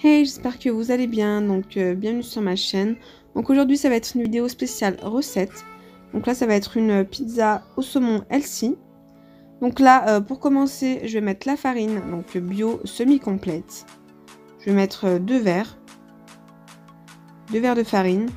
Hey, j'espère que vous allez bien, bienvenue sur ma chaîne. Donc aujourd'hui ça va être une vidéo spéciale recette. Donc là ça va être une pizza au saumon healthy. Donc là pour commencer je vais mettre la farine, donc bio semi-complète. Je vais mettre 2 verres de farine.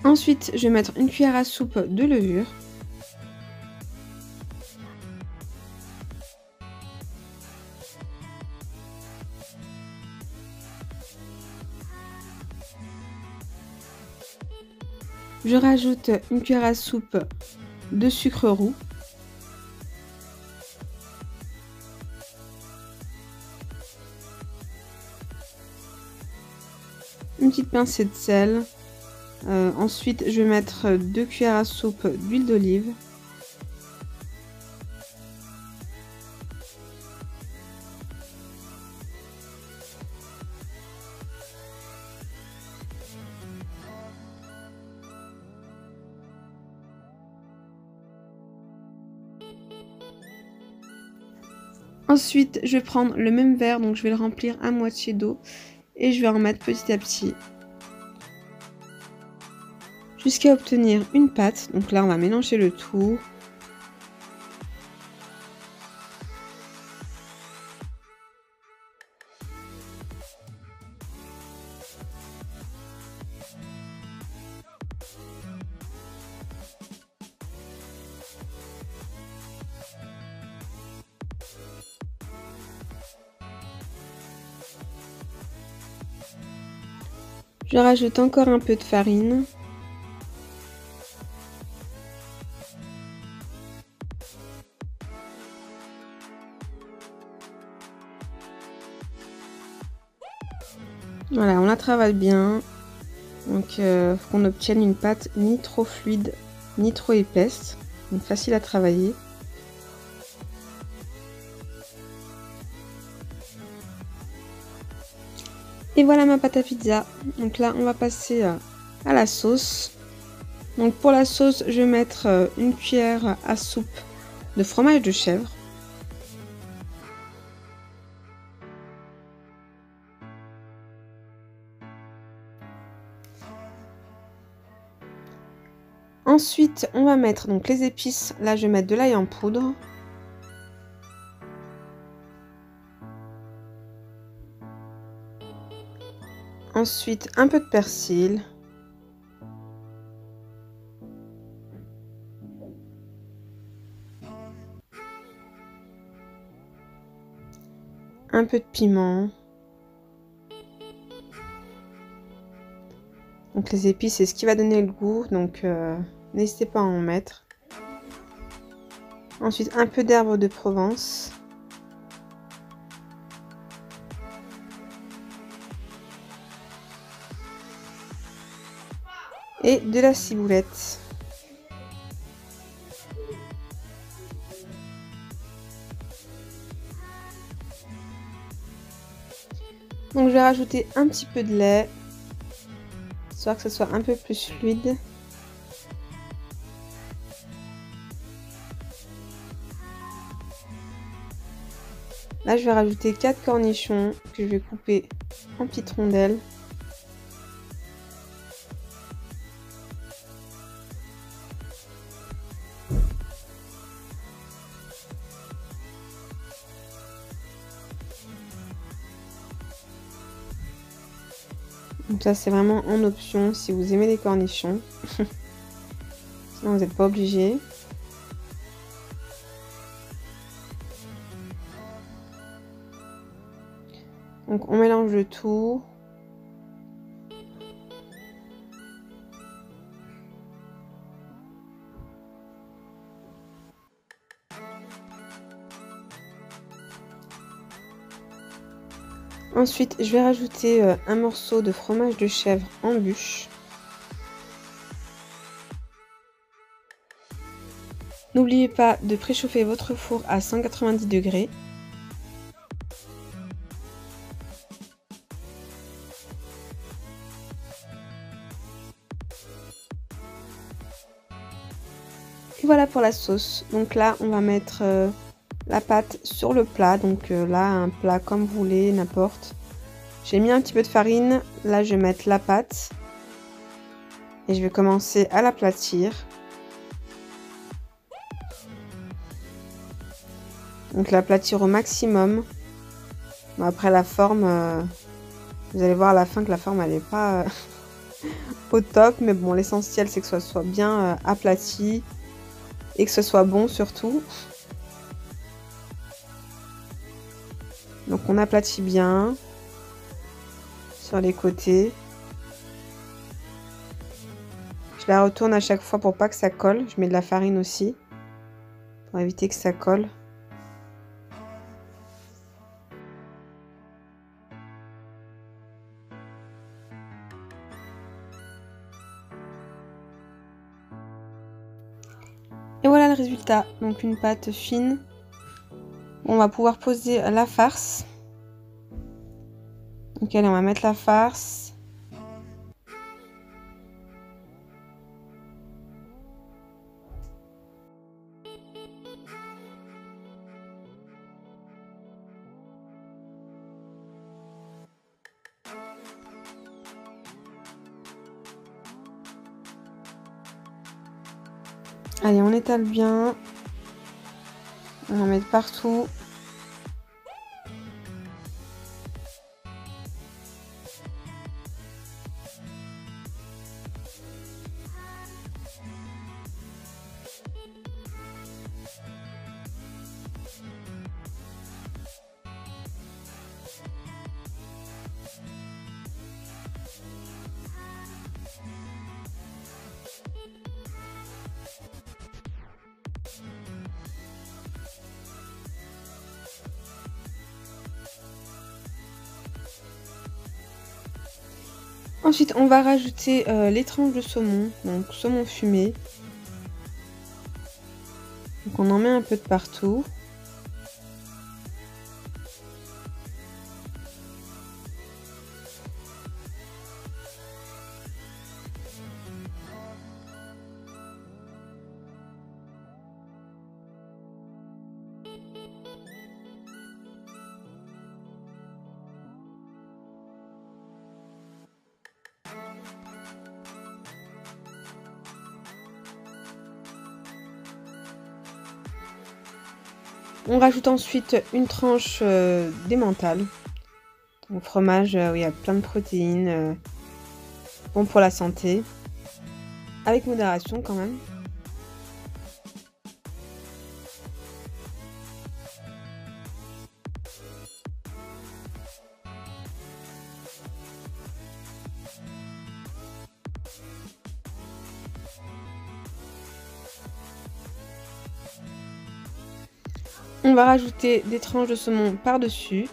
Ensuite je vais mettre une cuillère à soupe de levure. Je rajoute une cuillère à soupe de sucre roux. Une petite pincée de sel. Ensuite, je vais mettre 2 cuillères à soupe d'huile d'olive. Ensuite, je vais prendre le même verre, donc je vais le remplir à moitié d'eau et je vais en mettre petit à petit jusqu'à obtenir une pâte. Donc là, on va mélanger le tout. Je rajoute encore un peu de farine. Voilà, on la travaille bien. Donc, faut qu'on obtienne une pâte ni trop fluide, ni trop épaisse. Donc, facile à travailler. Et voilà ma pâte à pizza. Donc là, on va passer à la sauce. Donc pour la sauce, je vais mettre une cuillère à soupe de fromage de chèvre. Ensuite, on va mettre donc les épices. Là, je vais mettre de l'ail en poudre. Ensuite, un peu de persil. Un peu de piment. Donc les épices, c'est ce qui va donner le goût, donc n'hésitez pas à en mettre. Ensuite, un peu d'herbe de Provence. Et de la ciboulette. Donc je vais rajouter un petit peu de lait, histoire que ce soit un peu plus fluide. Là je vais rajouter 4 cornichons que je vais couper en petites rondelles. Donc ça c'est vraiment en option si vous aimez les cornichons. Sinon vous n'êtes pas obligé. Donc on mélange le tout. Ensuite, je vais rajouter un morceau de fromage de chèvre en bûche. N'oubliez pas de préchauffer votre four à 190 degrés. Et voilà pour la sauce. Donc là, on va mettre la pâte sur le plat. Donc là, un plat comme vous voulez, n'importe. J'ai mis un petit peu de farine. Là, je vais mettre la pâte. Et je vais commencer à l'aplatir. Donc l'aplatir au maximum. Bon, après la forme, vous allez voir à la fin que la forme elle n'est pas au top. Mais bon, l'essentiel c'est que ce soit bien aplati. Et que ce soit bon surtout. Donc on aplatit bien sur les côtés. Je la retourne à chaque fois pour pas que ça colle. Je mets de la farine aussi pour éviter que ça colle. Et voilà le résultat. Donc une pâte fine. On va pouvoir poser la farce. Donc allez, on va mettre la farce. Allez, on étale bien. On va mettre partout. Ensuite, on va rajouter les tranches de saumon, donc saumon fumé. Donc on en met un peu de partout. On rajoute ensuite une tranche d'emmental. Donc fromage où il y a plein de protéines, bon pour la santé. Avec modération quand même. On va rajouter des tranches de saumon par-dessus.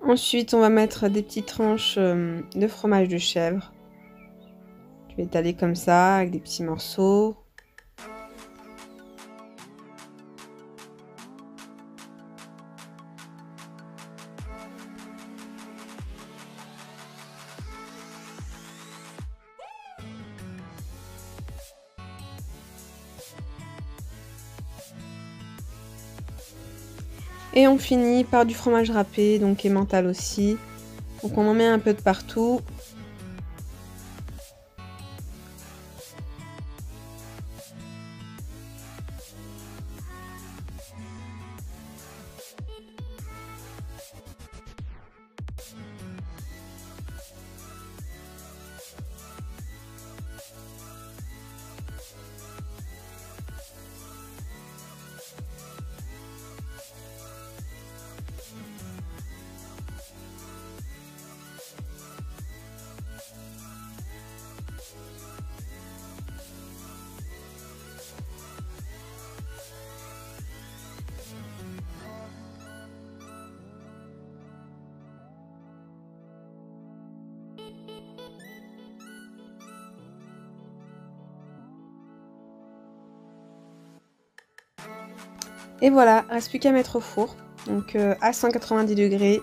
Ensuite, on va mettre des petites tranches de fromage de chèvre. Je vais étaler comme ça, avec des petits morceaux. Et on finit par du fromage râpé, donc emmental aussi. Donc on en met un peu de partout. Et voilà, reste plus qu'à mettre au four, donc à 190 degrés.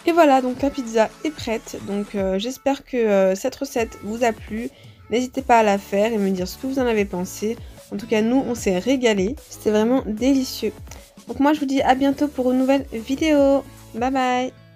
Et voilà, donc la pizza est prête. Donc j'espère que cette recette vous a plu. N'hésitez pas à la faire et me dire ce que vous en avez pensé. En tout cas, nous, on s'est régalé. C'était vraiment délicieux. Donc moi, je vous dis à bientôt pour une nouvelle vidéo. Bye bye!